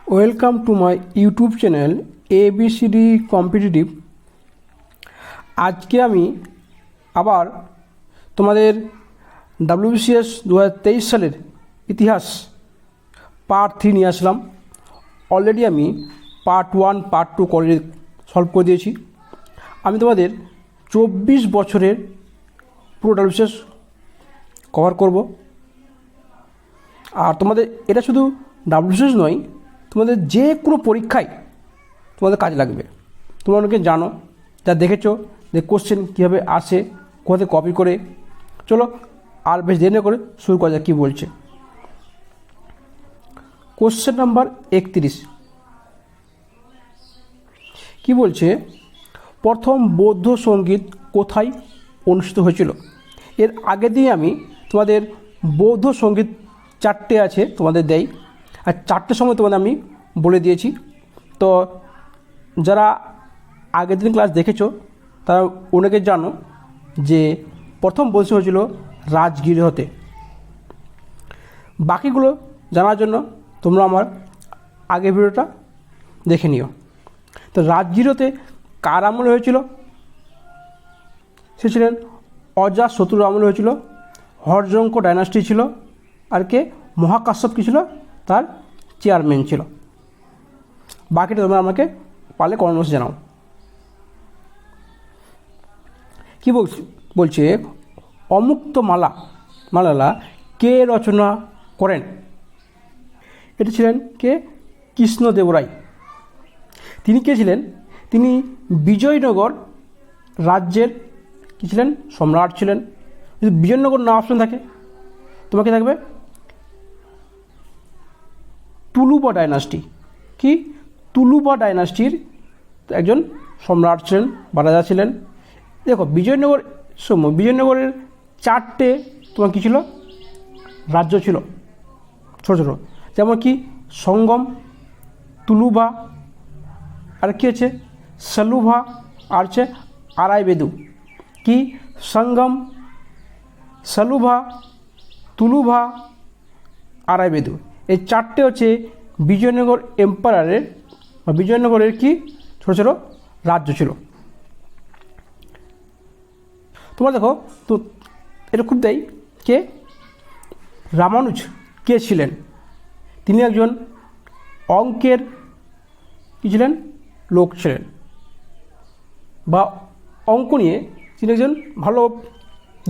Welcome to my YouTube channel ABCD competitive. আজকে আমি আবার তোমাদের WBCS 2023 সালের ইতিহাস পার্ট 3 নিয়ে আসলাম। অলরেডি আমি পার্ট 1 পার্ট 2 করে সলভ করে দিয়েছি। আমি তোমাদের 24 বছরের পুরো WBCS কভার করব। আর তোমাদের এটা শুধু WBCS নয়, তোমাদের যে কোনো পরীক্ষায় তোমাদের কাজে লাগবে। তোমরা অনেকে জানো, যা দেখেছো যে কোশ্চেন কীভাবে আসে, কোথাতে কপি করে। চলো আর বেশ দেরি না করে শুরু করা যাক। কী বলছে কোশ্চেন নাম্বার 31। কি বলছে, প্রথম বৌদ্ধ সঙ্গীত কোথায় অনুষ্ঠিত হয়েছিল? এর আগের দিন আমি তোমাদের বৌদ্ধ সঙ্গীত 4টে আছে তোমাদের দেই, আর 4টের সময় তোমাদের আমি বলে দিয়েছি। তো যারা আগের দিন ক্লাস দেখেছো তারা অনেকে জানো যে প্রথম বলতে হয়েছিল রাজগৃহতে। বাকিগুলো জানার জন্য তোমরা আমার আগের ভিডিওটা দেখে নিও। তো রাজগৃহতে কার আমলে হয়েছিল? সে ছিলেন অজাতশত্রুর আমলে হয়েছিল। হর্যঙ্ক ডাইনাস্টি ছিল, আর কে মহাকাশ্যপ কী ছিল, তার চেয়ারম্যান ছিল। বাকিটা তোমরা আমাকে পারলে কমেন্ট বক্সে জানাও। কী বলছে অমুক্ত মালালা কে রচনা করেন? এটি ছিলেন কে? কৃষ্ণদেবরায়। তিনি কে ছিলেন? তিনি বিজয়নগর রাজ্যের কী ছিলেন? সম্রাট ছিলেন। যদি বিজয়নগর না অপশন থাকে তোমাকে থাকবে তুলুবা ডাইনাস্টি। কি? তুলুবা ডাইনাস্টির একজন সম্রাট ছিলেন বা রাজা ছিলেন। দেখো বিজয়নগরের 4টে তোমার কী ছিল? রাজ্য ছিল, ছোটো ছোটো, যেমন কি সঙ্গম, তুলুভা, আর কী আছে সালুভা, আর হচ্ছে আরাইবেদু। কি? সঙ্গম, সালুভা, তুলুভা, আরাইবেদু। এই 4টে হচ্ছে বিজয়নগর এম্পায়ারের বা বিজয়নগরের কি ছোটো ছোটো রাজ্য ছিল। তোমরা দেখো তো এটা খুব দেয় কে? রামানুজ কে ছিলেন? তিনি একজন অঙ্কের কী ছিলেন? লোক ছিলেন, বা অঙ্ক নিয়ে তিনি একজন ভালো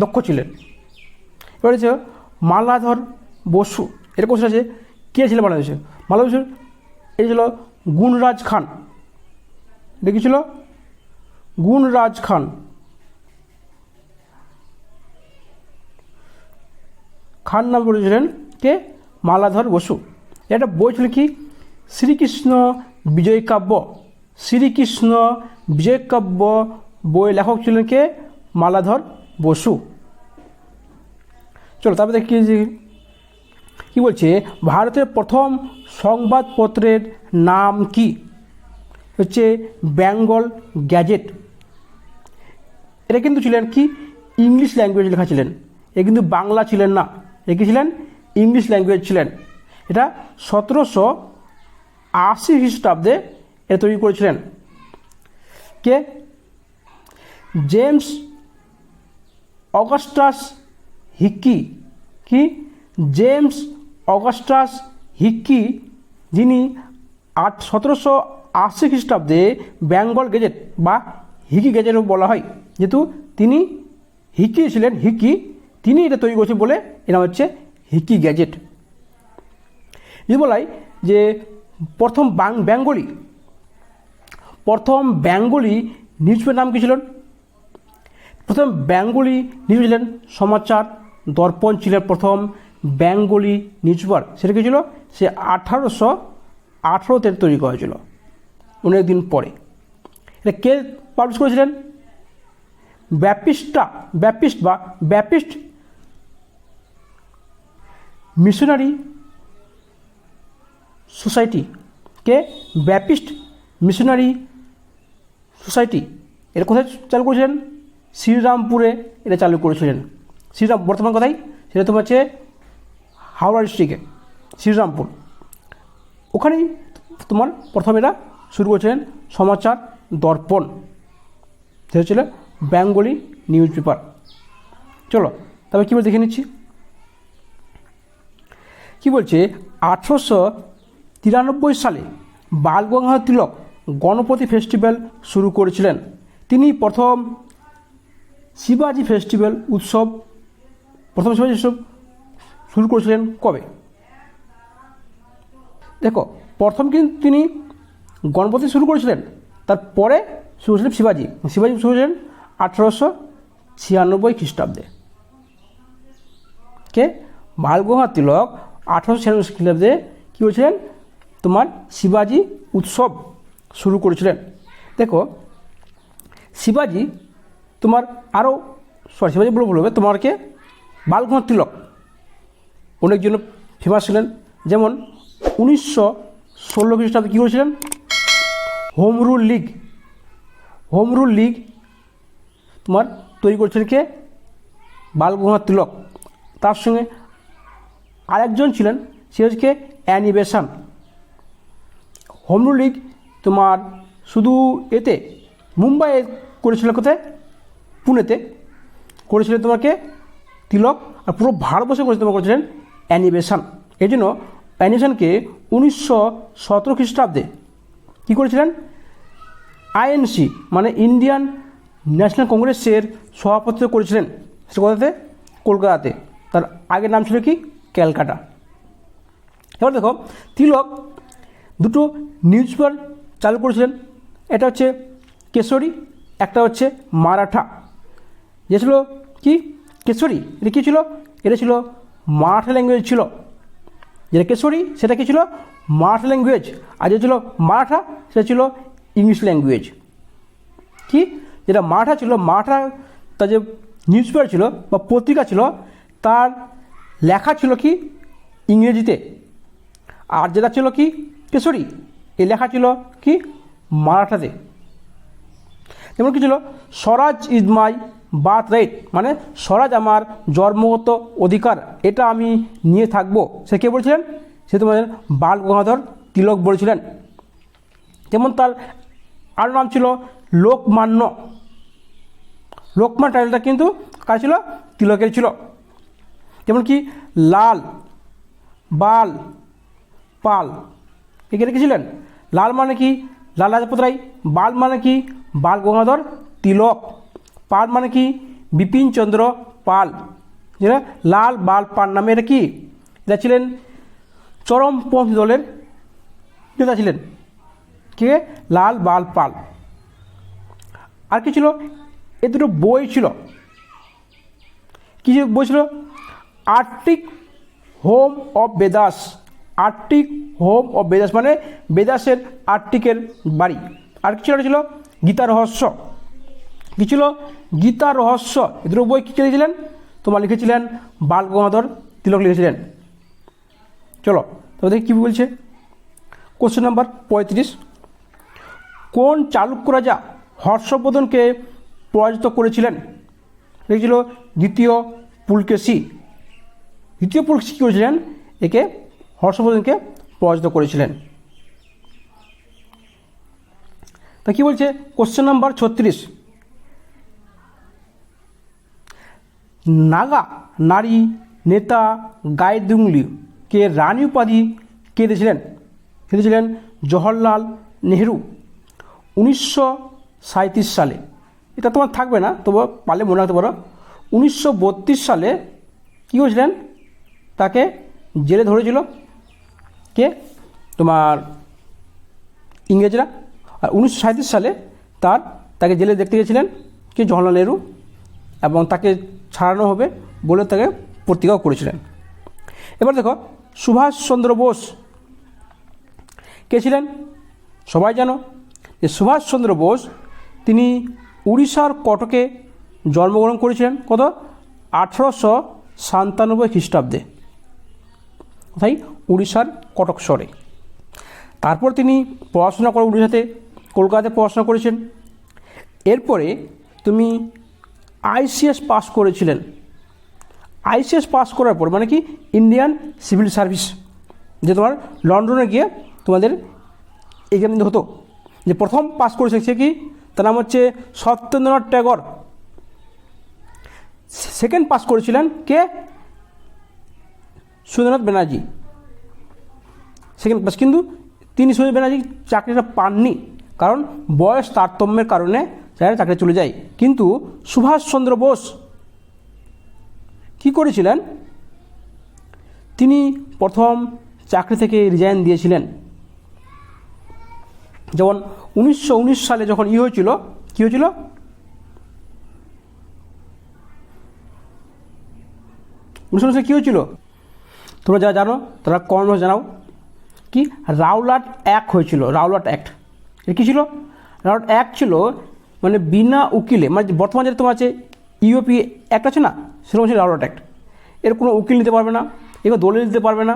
দক্ষ ছিলেন। এবার হচ্ছে মালাধর বসু। এর কোশ্চেন আছে কে ছিলেন মালাধর? মালাধর বসু এই ছিল গুণরাজ খান। এটা কী ছিল? গুণরাজ খান। খান নাম বলেছিলেন কে? মালাধর বসু। একটা বই ছিল কি? শ্রীকৃষ্ণ বিজয় কাব্য। শ্রীকৃষ্ণ বিজয় কাব্য বই লেখক ছিলেন কে? মালাধর বসু। চলো তারপরে কি বলছে, ভারতের প্রথম সংবাদপত্রের নাম কি? হচ্ছে বেঙ্গল গ্যাজেট। এটা কিন্তু ছিলেন কি? ইংলিশ ল্যাঙ্গুয়েজ লেখা ছিলেন। এ কিন্তু বাংলা ছিলেন না, এ কি ছিলেন? ইংলিশ ল্যাঙ্গুয়েজ ছিলেন। এটা 1780 খ্রিস্টাব্দে এটা তৈরি করেছিলেন কে? James Augustus হিক্কি। কি? জেমস অগাস্টাস হিক্কি, যিনি 1780 খ্রিস্টাব্দে বেঙ্গল গেজেট বা হিকি গেজেটও বলা হয়, যেহেতু তিনি হিক্কি ছিলেন, হিক্কি তিনি এটা তৈরি করেছেন বলে এর নাম হচ্ছে হিক্কি গ্যাজেট। যদি বলা হয় যে প্রথম বেঙ্গলি নিউজ পেপার নাম কী ছিলেন? প্রথম বেঙ্গলি নিউজ ছিলেন সমাচার দর্পণ ছিলেন প্রথম বেঙ্গলি নিউজ পেপার। সেটা কী ছিল? সে 1818তে তৈরি করা হয়েছিল, অনেক দিন পরে। এটা কে পাবলিশ করেছিলেন? Baptist Missionary Society. কে? Baptist Missionary Society. এটা কোথায় চালু করেছিলেন? শ্রীরামপুরে এটা চালু করেছিলেন। বর্তমান কোথায়? সেটা তোমার হচ্ছে হাওড়া ডিস্ট্রিক্টে শ্রীরামপুর। ওখানেই তোমার প্রথমে এরা শুরু করেছিলেন সমাচার দর্পণ, সেটা ছিল বেঙ্গলি নিউজ পেপার। চলো তবে কী বলে দেখে নিচ্ছি। কী বলছে 1893 সালে বাল গঙ্গাধর তিলক গণপতি ফেস্টিভ্যাল শুরু করেছিলেন। তিনি প্রথম শিবাজি ফেস্টিভ্যাল উৎসব শুরু করেছিলেন কবে? দেখো, প্রথম কিন্তু তিনি গণপতি শুরু করেছিলেন, তারপরে শুরু করেছিলেন শিবাজি শুরু করেছিলেন 1896 খ্রিস্টাব্দে। কে? বাল গঙ্গাধর তিলক 1896 খ্রিস্টাব্দে কী করেছিলেন? তোমার শিবাজি উৎসব শুরু করেছিলেন। দেখো, শিবাজি তোমার আরও শিবাজি বলবে তোমারকে বাল গঙ্গাধর তিলক অনেকজন ফেমাস ছিলেন। যেমন 1916 খ্রিস্টাব্দে কী করেছিলেন? হোম রুল লিগ তোমার তৈরি করেছিলেন কে? বাল গঙ্গাধর তিলক। তার সঙ্গে আরেকজন ছিলেন, সে হচ্ছে Annie Besant. Home rule league তোমার শুধু এতে মুম্বাইয়ে করেছিল, কোথায়? পুনেতে করেছিলেন তোমাকে তিলক, আর পুরো ভারতবর্ষে করেছিলেন অ্যানি বেসান্ট। এই জন্য অ্যানি বেসান্টকে 1917 খ্রিস্টাব্দে কী করেছিলেন? আইএনসি মানে ইন্ডিয়ান ন্যাশনাল কংগ্রেসের সভাপতিত্ব করেছিলেন। সে কোথাতে? কলকাতাতে। তার আগের নাম ছিল কি? ক্যালকাটা। এবার দেখো, তিলক দুটো নিউজ পেপার চালু করেছিলেন। এটা হচ্ছে কেশরী, একটা হচ্ছে মারাঠা। যে ছিল কি? কেশরী। এটা কী ছিল? এটা ছিল মারাঠা ল্যাঙ্গুয়েজ ছিল। যেটা কেশরী সেটা কী ছিল? মারাঠা ল্যাঙ্গুয়েজ। আর যে ছিল মারাঠা সেটা ছিল ইংলিশ ল্যাঙ্গুয়েজ। কি? যেটা মারাঠা ছিল, মারাঠা তার যে নিউজ পেপার ছিল বা পত্রিকা ছিল, তার লেখা ছিল কি? ইংরেজিতে। আর যেটা ছিল কি? কেশরী, এই লেখা ছিল কি? মারাঠাতে। যেমন কি ছিল? স্বরাজ ইজ মাই বার্থ রাইট, মানে স্বরাজ আমার জন্মগত অধিকার, এটা আমি নিয়ে থাকবো। সে কে বলছিলেন? সে তোমাদের বাল গঙ্গাধর তিলক বলেছিলেন। যেমন তার আরও নাম ছিল লোকমান্য। লোকমান্য টাইটেলটা কিন্তু কার ছিল? তিলকের ছিল। যেমন কি লাল, বাল, পাল, এখানে কি ছিলেন? লাল মানে কি? লাল লাজপত রায়। বাল মানে কি? বাল গঙ্গাধর তিলক। পাল মানে কি? বিপিন চন্দ্র পাল। যেটা লাল, বাল, পাল নামে এটা কি? এটা ছিলেন চরমপন্থী দলের নেতা ছিলেন। কে? লাল, বাল, পাল। আর কি ছিল? এ দুটো বই ছিল। কী বই ছিল? Arctic home of Vedas. Arctic home of Vedas মানে বেদাসের আর্টিকের বাড়ি। আর কি ছিল? গীতা রহস্য। কী ছিল? গীতা রহস্য। এ দুটো বই কী লিখেছিলেন? তোমার লিখেছিলেন বাল গঙ্গাধর তিলক লিখেছিলেন। চলো তবে দেখি কী বলছে। কোশ্চেন নাম্বার 35, কোন চালুক্য রাজা হর্ষবর্ধনকে পরাজিত করেছিলেন? লিখেছিল দ্বিতীয় পুলকেশী। দ্বিতীয় পুলকেশী কী করেছিলেন? একে হর্ষবর্ধনকে পরাজিত করেছিলেন। তা কী বলছে? কোশ্চেন নাম্বার 36, নাগা নারী নেতা গাইদুংলিকে রানী উপাধি কে দিয়েছিলেন? কে দিয়েছিলেন? জওহরলাল নেহেরু 1937 সালে। এটা তোমার থাকবে না, তবু পারলে মনে রাখতে পারো। 1932 সালে কী করেছিলেন? তাকে জেলে ধরেছিল কে? তোমার ইংরেজরা। আর 1937 সালে তাকে জেলে দেখতে গেছিলেন কে? জওহরলাল নেহেরু। এবং তাকে ছাড়ানো হবে বলে তাকে প্রতিজ্ঞাও করেছিলেন। এবার দেখো, সুভাষচন্দ্র বোস কে ছিলেন? সবাই জানো যে সুভাষচন্দ্র বোস তিনি উড়িষ্যার কটকে জন্মগ্রহণ করেছিলেন। কত? 1897 খ্রিস্টাব্দে। কোথায়? উড়িষ্যার কটক শহরে। তারপর তিনি পড়াশোনা করে উড়িষ্যাতে, কলকাতাতে পড়াশোনা করেছেন। এরপরে তুমি আইসিএস পাস করেছিলেন। আইসিএস পাস করার পর মানে কি? ইন্ডিয়ান সিভিল সার্ভিস, যে তোমার লন্ডনে গিয়ে তোমাদের এক্সাম দিতে হতো, যে প্রথম পাস করেছে সে কি, তার নাম হচ্ছে সত্যেন্দ্রনাথ ট্যাগর। সেকেন্ড পাস করেছিলেন কে, সুরেন্দ্রনাথ ব্যানার্জি, সেকেন্ড পাস। কিন্তু তিনি সুরেন্দ্রনাথ ব্যানার্জি চাকরিটা পাননি, কারণ বয়স তারতম্যের কারণে তারা চাকরি চলে যায়। কিন্তু সুভাষচন্দ্র বোস কী করেছিলেন, তিনি প্রথম চাকরি থেকে রিজাইন দিয়েছিলেন। যেমন 1919 সালে যখন হয়েছিল, কী হয়েছিল, কী হয়েছিল তোমরা যারা জানো তারা কমেন্ট জানাও। কি রাওলাট অ্যাক্ট হয়েছিল, রাওলাট অ্যাক্ট। এটা কী ছিল, রাওলাট অ্যাক্ট ছিল মানে বিনা উকিলে, মানে বর্তমানে যেটা তোমার আছে ইউপি অ্যাক্ট আছে না, সেরকম হচ্ছে রাওলাট অ্যাক্ট। এর কোনো উকিল নিতে পারবে না, এগুলো দলিল দিতে পারবে না,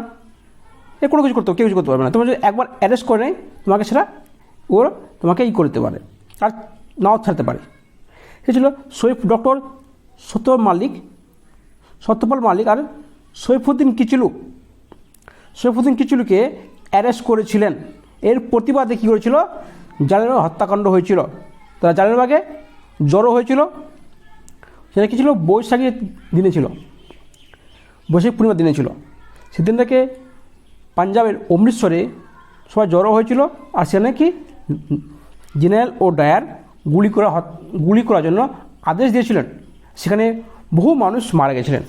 এর কোনো কিছু কেউ কিছু করতে পারবে না। তোমার যদি একবার অ্যারেস্ট করে নেয় তোমাকে সেটা ওর তোমাকে করতে পারে আর নাও ছাড়তে পারে। সে ছিল ডক্টর সত্যপাল মালিক আর সৈফুদ্দিন কিচলুকে অ্যারেস্ট করেছিলেন। এর প্রতিবাদে কী করেছিল, জালিয়ানওয়ালা হত্যাকাণ্ড হয়েছিল। তারা জালিয়ানওয়ালাবাগে জড়ো হয়েছিল, সেটা কী ছিল, বৈশাখী দিনে ছিল, বৈশাখ পূর্ণিমার দিনে ছিল। সেদিন থেকে পাঞ্জাবের অমৃতসরে সবাই জড়ো হয়েছিল, আর সেখানে কি জেনারেল ও ডায়ার গুলি করার জন্য আদেশ দিয়েছিলেন। সেখানে বহু মানুষ মারা গেছিলেন।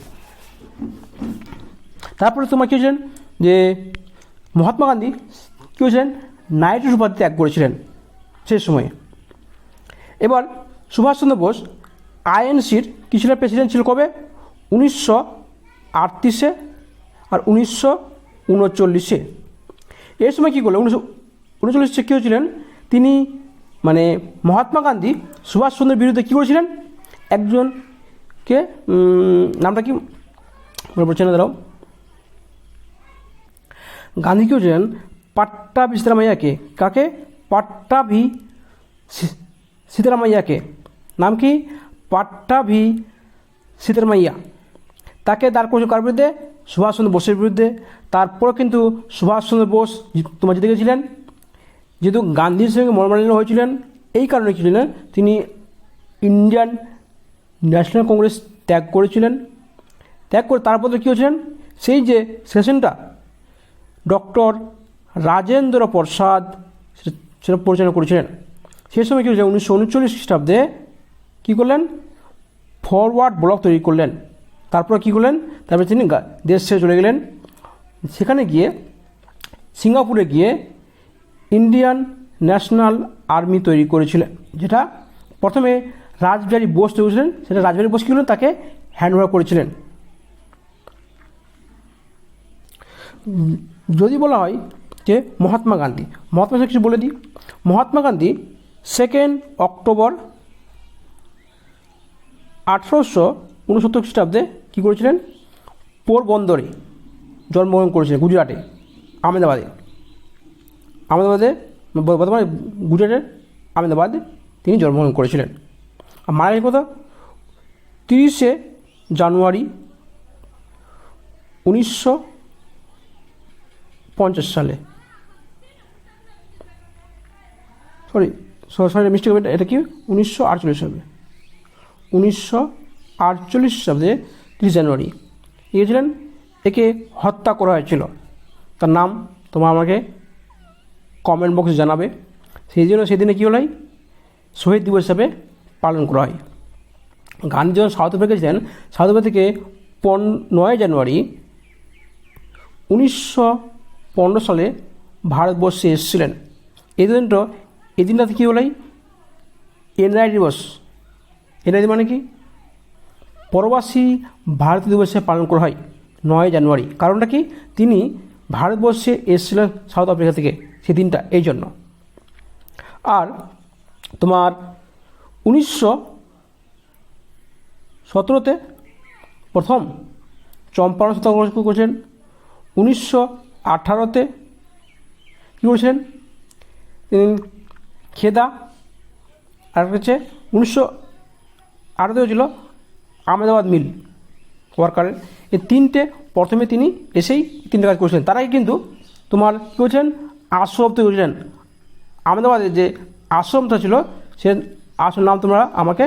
তারপরে তোমার কী হয়েছিলেন, যে মহাত্মা গান্ধী কী হয়েছিলেন, নাইটের উপাধি ত্যাগ করেছিলেন সেই সময়ে। এবার সুভাষচন্দ্র বোস আইএনসির কী ছিলেন, প্রেসিডেন্ট ছিল কবে, 1938 আর 1939। এর সময় কী করলেন, 1939 কী হয়েছিলেন, তিনি মানে মহাত্মা গান্ধী সুভাষচন্দ্রের বিরুদ্ধে কী করেছিলেন, একজনকে নামটা কি মনে পড়ছে না, দাঁড়াও, গান্ধী কী হয়েছিলেন, পাট্টাভি সীতারামাইয়াকে, কাকে, পাট্টাভি সীতারামাইয়াকে, নাম কি, পাট্টাভি সীতারামাইয়া, তাকে দাঁড় করেছিল কার বিরুদ্ধে, সুভাষচন্দ্র বোসের বিরুদ্ধে। তারপর কিন্তু সুভাষচন্দ্র বোস তোমার জিতে গেছিলেন, যেহেতু গান্ধীর সঙ্গে মনোমালিন্য হয়েছিলেন, এই কারণে কী ছিলেন, তিনি ইন্ডিয়ান ন্যাশনাল কংগ্রেস ত্যাগ করেছিলেন। ত্যাগ করে তারপর কী হয়েছিলেন, সেই যে সেশনটা ডক্টর রাজেন্দ্র প্রসাদ সেটা পরিচালনা করেছিলেন। সেই সময় কী হয়েছে, 1939 খ্রিস্টাব্দে কী করলেন, ফরওয়ার্ড ব্লক তৈরি করলেন। তারপর কী করলেন, তারপরে তিনি দেশ ছেড়ে চলে গেলেন। সেখানে গিয়ে সিঙ্গাপুরে গিয়ে ইন্ডিয়ান ন্যাশনাল আর্মি তৈরি করেছিলেন, যেটা প্রথমে রাসবিহারী বোস তৈরি করেছিলেন। সেটা রাসবিহারী বোস কী করলেন, তাকে হ্যান্ডওভার করেছিলেন। যদি বলা হয় যে মহাত্মা গান্ধী কিছু বলে দিই। মহাত্মা গান্ধী 2 অক্টোবর 1869 খ্রিস্টাব্দে কী করেছিলেন, পোরবন্দরে জন্মগ্রহণ করেছিলেন, গুজরাটে, আহমেদাবাদে বর্তমানে গুজরাটের আহমেদাবাদে তিনি জন্মগ্রহণ করেছিলেন। আর মারা গেছে কথা 30 জানুয়ারি 1950 সালে। সরি মিস্টেক, এটা কি 1948 সালে, 1948 সালে 30 জানুয়ারি গিয়েছিলেন। একে হত্যা করা হয়েছিল। তার নাম তোমরা আমাকে কমেন্ট বক্সে জানাবে। সেই জন্য সেদিনে কী হলো, শহীদ দিবস হিসাবে পালন করা হয়। গান্ধী যখন সাউথ আফ্রিকা গেছিলেন, সাউথ আফ্রিকা থেকে 9 জানুয়ারি 1915 সালে ভারতবর্ষে এসেছিলেন। এই দিনটাতে কী হলো, এনআই দিবস। এনআই মানে কি, প্রবাসী ভারতীয় দিবস হিসেবে পালন করা হয় 9 জানুয়ারি। কারণটা কি, তিনি ভারতবর্ষে এসেছিলেন সাউথ আফ্রিকা থেকে, সেই দিনটা এই জন্য। আর তোমার 1917 প্রথম চম্পারণ সত্যাগ্রহ করেছেন। 1918 কী করেছেন, তিনি খেদা, আর হচ্ছে 1918 ছিল আহমেদাবাদ মিল ওয়ার্কারের। এই তিনটে প্রথমে তিনি এসেই 3টে কাজ করেছিলেন। তারাই কিন্তু তোমার কী করেছেন, আসবাব তৈরি করেছিলেন, আহমেদাবাদের যে আশ্রমটা ছিল সে আশ্রম নাম তোমরা আমাকে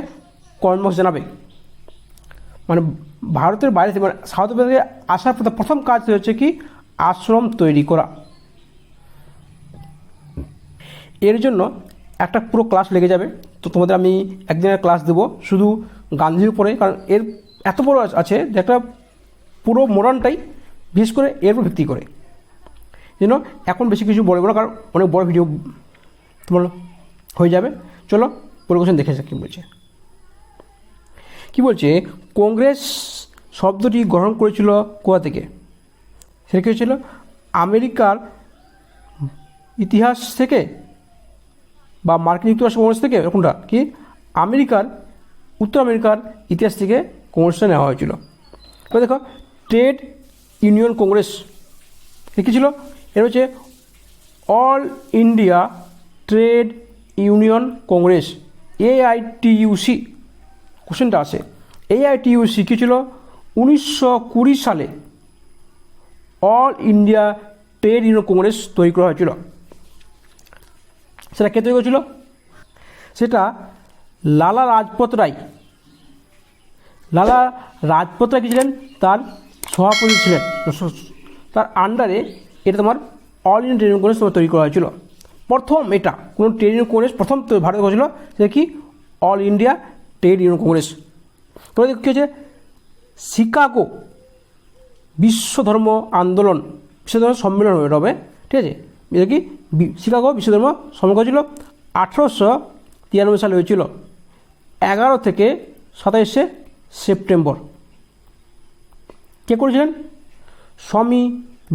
কমেন্ট বক্স জানাবে। মানে ভারতের বাইরে থেকে মানে সাউথ আফ্রিকা থেকে আসার প্রথম কাজ হচ্ছে কি আশ্রম তৈরি করা। এর জন্য একটা পুরো ক্লাস লেগে যাবে, তো তোমাদের আমি একদিনের ক্লাস দেবো শুধু গান্ধীর উপরে, কারণ এর এত বড় আছে যে একটা পুরো মোড়ানটাই বিশেষ করে এর উপর ভিত্তি করে। যেন এখন বেশি কিছু বলবো না, কারণ অনেক বড় ভিডিও তোমার হয়ে যাবে। চলো পুরো কোশ্চেন দেখে যাক কী বলছে। কী বলছে, কংগ্রেস শব্দটি গ্রহণ করেছিল কোথা থেকে? সেটা কী হয়েছিল, আমেরিকার ইতিহাস থেকে বা মার্কিন যুক্তরাষ্ট্র কংগ্রেস থেকে, এরকমটা কি উত্তর আমেরিকার ইতিহাস থেকে কংগ্রেসটা নেওয়া হয়েছিল। এবার দেখো ট্রেড ইউনিয়ন কংগ্রেস কী ছিল, এর হচ্ছে all India trade union Congress AITUC। কোশ্চেনটা আসে AITUC কী ছিল, 1920 সালে all India trade union Congress তৈরি করা হয়েছিল। সেটা কে তৈরি করেছিল, সেটা লালা রাজপথ রায় কী ছিলেন, তার সভাপতি ছিলেন, তার আন্ডারে এটা তোমার all India trade union Congress তৈরি করা হয়েছিল। প্রথম এটা কোনো ট্রেড ইউনিয়ন কংগ্রেস প্রথম ভারতে হয়েছিল, সেটা কি all India trade union Congress. তোমরা কী হচ্ছে শিকাগো বিশ্বধর্ম আন্দোলন বিশ্বধর্ম সম্মেলন হবে, ঠিক আছে, এটা কি শিকাগো বিশ্বধর্ম সম্মেলন ছিল 1893 সালে হয়েছিল, 11 থেকে 27 সেপ্টেম্বর। কে করেছিলেন, স্বামী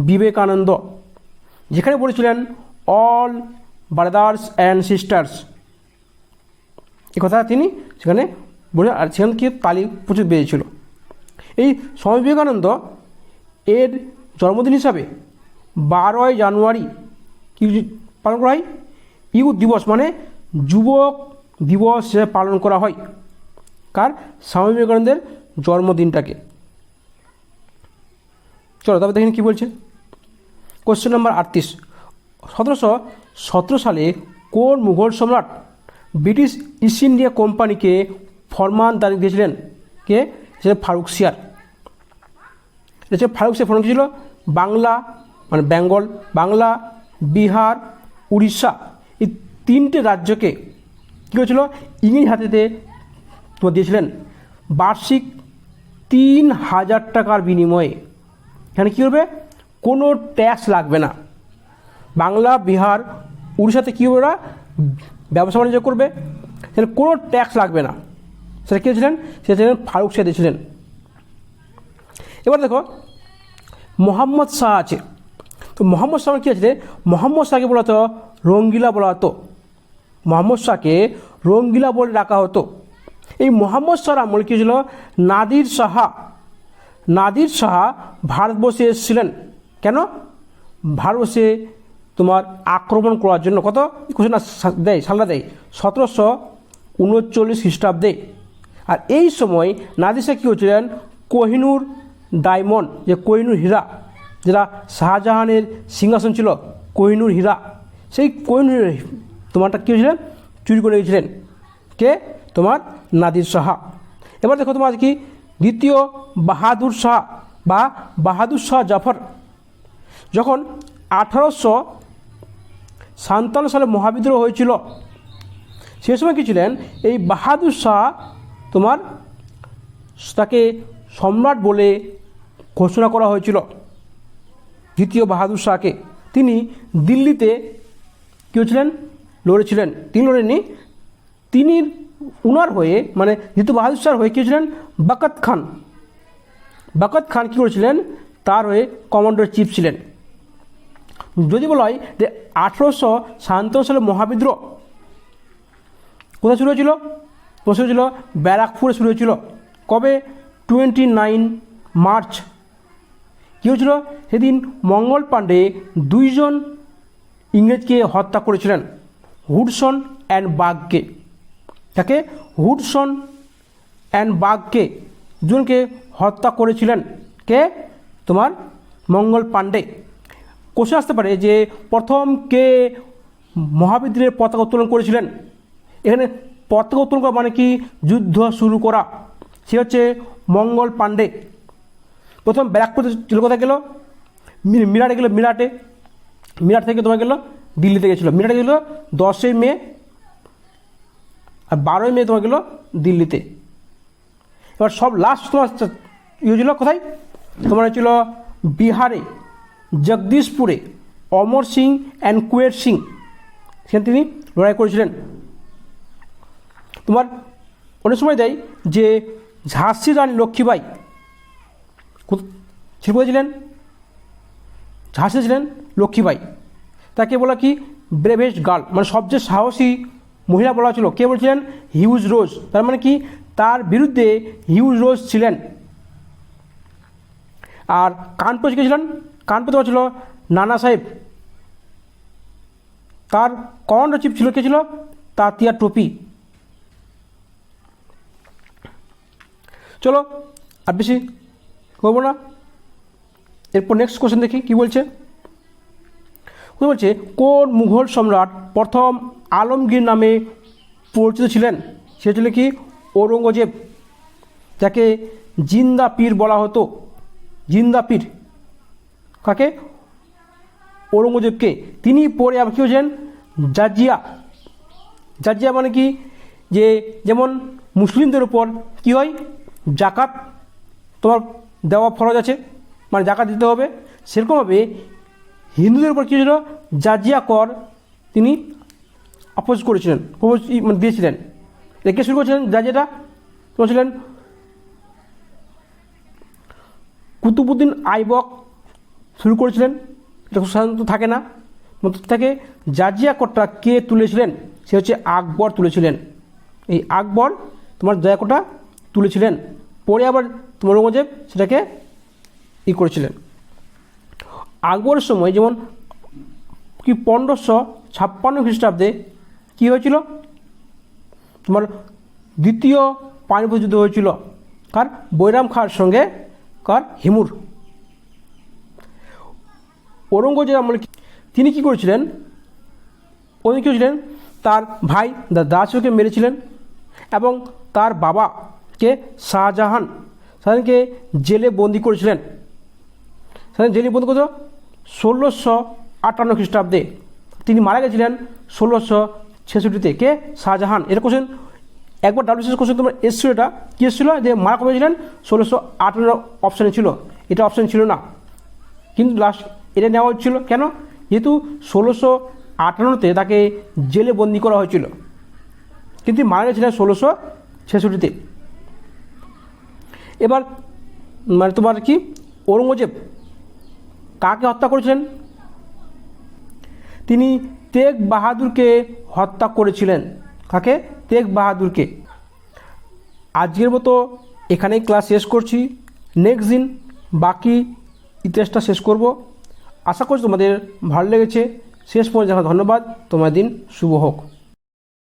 বিবেকানন্দ, যেখানে বলেছিলেন অল ব্রাদার্স অ্যান্ড সিস্টার্স, এ কথা তিনি সেখানে বলে, আর সেখানে কি তালি প্রচুর বেড়েছিল। এই স্বামী বিবেকানন্দ এর জন্মদিন হিসাবে 12ই জানুয়ারি কি পালন করা হয়, ইউথ দিবস মানে যুবক দিবস হিসেবে পালন করা হয়। কার, স্বামী বিবেকানন্দের জন্মদিনটাকে। চলো তবে দেখেন কী বলছে। কোশ্চেন নাম্বার 38, 1717 সালে কোন মুঘল সম্রাট ব্রিটিশ ইস্ট ইন্ডিয়া কোম্পানিকে ফরমান জারি দিয়েছিলেন? কে, সে ফারুকশিয়ার। এটা ফারুকশিয়ার ফরমান ছিল বাংলা মানে বেঙ্গল, বাংলা, বিহার, উড়িষ্যা এই 3টে রাজ্যকে কী করেছিল, ইংরেজ হাতেতে তোমার দিয়েছিলেন বার্ষিক 3000 টাকার বিনিময়ে। এখানে কী করবে, কোনো ট্যাক্স লাগবে না। বাংলা, বিহার, উড়িষ্যাতে কী হবে, ওরা ব্যবসা বাণিজ্য করবে, সেখানে কোনো ট্যাক্স লাগবে না। সেটা কী ছিলেন, সেটা ছিলেন ফারুকশিয়া দিয়েছিলেন। এবার দেখো মোহাম্মদ শাহ আছে, তো মোহাম্মদ শাহ কী আছে, মোহাম্মদ শাহকে বলা হতো রঙ্গিলা বলা হতো, মোহাম্মদ শাহকে রঙ্গিলা বলে ডাকা হতো। এই মোহাম্মদ শাহর আমল কী ছিল, নাদির শাহ ভারতবর্ষে এসেছিলেন। কেন, ভারতবর্ষে তোমার আক্রমণ করার জন্য। কত কোশ্চেন দেয়, সালটা দেয় 1739 খ্রিস্টাব্দে। আর এই সময় নাদির শাহ কী হচ্ছিলেন, কোহিনূর ডায়মন্ড, যে কোহিনূর হীরা, যেটা শাহজাহানের সিংহাসন ছিল, কোহিনূর হীরা, সেই কোহিনূর তোমারটা কী হয়েছিলেন, চুরি করে গিয়েছিলেন। কে, তোমার নাদির শাহ। এবার দেখো তোমার কি দ্বিতীয় বাহাদুর শাহ বা বাহাদুর শাহ জাফর, যখন 1857 সালে মহাবিদ্রোহ হয়েছিল, সে সময় কী ছিলেন, এই বাহাদুর শাহ তোমার তাকে সম্রাট বলে ঘোষণা করা হয়েছিল। দ্বিতীয় বাহাদুর শাহকে তিনি দিল্লিতে কী হয়েছিলেন, লড়েছিলেন। তিনি লড়েননি, তিনি উনার হয়ে মানে দ্বিতীয় বাহাদুর শাহর হয়ে কী হয়েছিলেন, বখত খান কী করেছিলেন, তার হয়ে কমান্ডার চিফ ছিলেন। যদি বলা হয় যে 1857 সালে মহাবিদ্রোহ কোথায় শুরু হয়েছিল, শুরু হয়েছিল ব্যারাকপুরে শুরু হয়েছিল। কবে, 29 মার্চ। কী হয়েছিল, সেদিন মঙ্গল পাণ্ডে 2 জন ইংরেজকে হত্যা করেছিলেন, হুডসন অ্যান্ড বাগকে। তাকে হুডসন অ্যান্ড বাগকে দুজনকে হত্যা করেছিলেন। কে, তোমার মঙ্গল পাণ্ডে। কোশ্চেন আসতে পারে যে প্রথম কে মহাবিদ্রোহের পতাকা উত্তোলন করেছিলেন? এখানে পতাকা উত্তোলন করা মানে কি যুদ্ধ শুরু করা। সে হচ্ছে মঙ্গল পাণ্ডে। প্রথম ব্যারাকপুরে ছিল, কোথায় গেল? মিরাটে গেল। মিরাট থেকে তোমার গেল দিল্লিতে গেছিলো। মিরাটে গেল 10ই মে, আর 12ই মে তোমার গেল দিল্লিতে। এবার সব লাস্ট তোমার হয়েছিল কোথায়? তোমার হয়েছিল বিহারে জগদীশপুরে অমর সিং অ্যান্ড কুয়ের সিং, সেখানে তিনি লড়াই করেছিলেন। তোমার অনেক সময় দেয় যে ঝাঁসির রানী লক্ষ্মীবাই ছিলেন, ঝাঁসি ছিলেন লক্ষ্মীবাই। তাকে বলা কি ব্রেভেস্ট গার্ল, মানে সবচেয়ে সাহসী মহিলা বলা ছিল। কে বলছিলেন? হিউজ রোজ। তার মানে কি তার বিরুদ্ধে হিউজ রোজ ছিলেন। আর কানপুর কে ছিলেন? কানপুর তো ছিল নানা সাহেব। তার কমান্ডার চিফ ছিল কে ছিল? তাতিয়া টোপি। চলো আর বেশি করবো না, এরপর নেক্সট কোশ্চেন দেখি কি বলছে। বলছে কোন মুঘল সম্রাট প্রথম আলমগীর নামে পরিচিত ছিলেন? সে ছিল কি ঔরঙ্গজেব, যাকে জিন্দা পীর বলা হতো। জিন্দা পীর কাকে? ঔরঙ্গজেবকে। তিনি পরে আবার কী হয়েছেন? জাজিয়া। জাজিয়া মানে কি যে যেমন মুসলিমদের উপর কি হয় জাকাত তোমার দেওয়া ফরজ আছে, মানে জাকাত দিতে হবে, সেরকমভাবে হিন্দুদের উপর কী হয়েছিল? জাজিয়া কর তিনি অপোজ করেছিলেন, মানে দিয়েছিলেন। কে শুরু করেছিলেন জাজিয়াটা? তোমার ছিলেন কুতুবুদ্দিন আইবক শুরু করেছিলেন। এটা সাধারণত থাকে না, থাকে জাজিয়া করটা কে তুলেছিলেন? সে হচ্ছে আকবর তুলেছিলেন। এই আকবর তোমার জাজিয়া করটা তুলেছিলেন, পরে আবার তোমার ঔরঙ্গজেব সেটাকে করেছিলেন। আকবরের সময় যেমন কি 1556 খ্রিস্টাব্দে কী হয়েছিল? তোমার দ্বিতীয় পানিপথ যুদ্ধ হয়েছিল। কার? বৈরাম খাঁর সঙ্গে কার? হিমুর। ঔরঙ্গজেব আমলে তিনি কী করেছিলেন? উনি কী করেছিলেন? তার ভাই দাসকে মেরেছিলেন এবং তার বাবাকে শাহজাহানকে জেলে বন্দি করেছিলেন। জেলে বন্দি করেছিল 1658 খ্রিস্টাব্দে। তিনি মারা গেছিলেন 1666-তে। কে? শাহজাহান। এটা কোশ্চেন একবার WCS কোশ্চেন তোমার এসছিল। এটা কী এসেছিলো যে মারা কবে ছিলেন? 1658 অপশানে ছিল, এটা অপশান ছিল না, কিন্তু লাস্ট এটা নেওয়া হচ্ছিল। কেন? যেহেতু 1658-তে তাকে জেলে বন্দি করা হয়েছিল, কিন্তু মারা গেছিলেন 1666-তে। এবার মানে তোমার কি ঔরঙ্গজেব কাকে হত্যা করেছিলেন? তিনি তেগ বাহাদুরকে হত্যা করেছিলেন। কাকে? তেগ বাহাদুরকে। আজকের মতো এখানেই ক্লাস শেষ করছি। নেক্সট দিন বাকি ইতিহাসটা শেষ করব। আশা করছি তোমাদের ভালো লেগেছে। শেষ পর্যন্ত ধন্যবাদ। তোমার দিন শুভ হোক।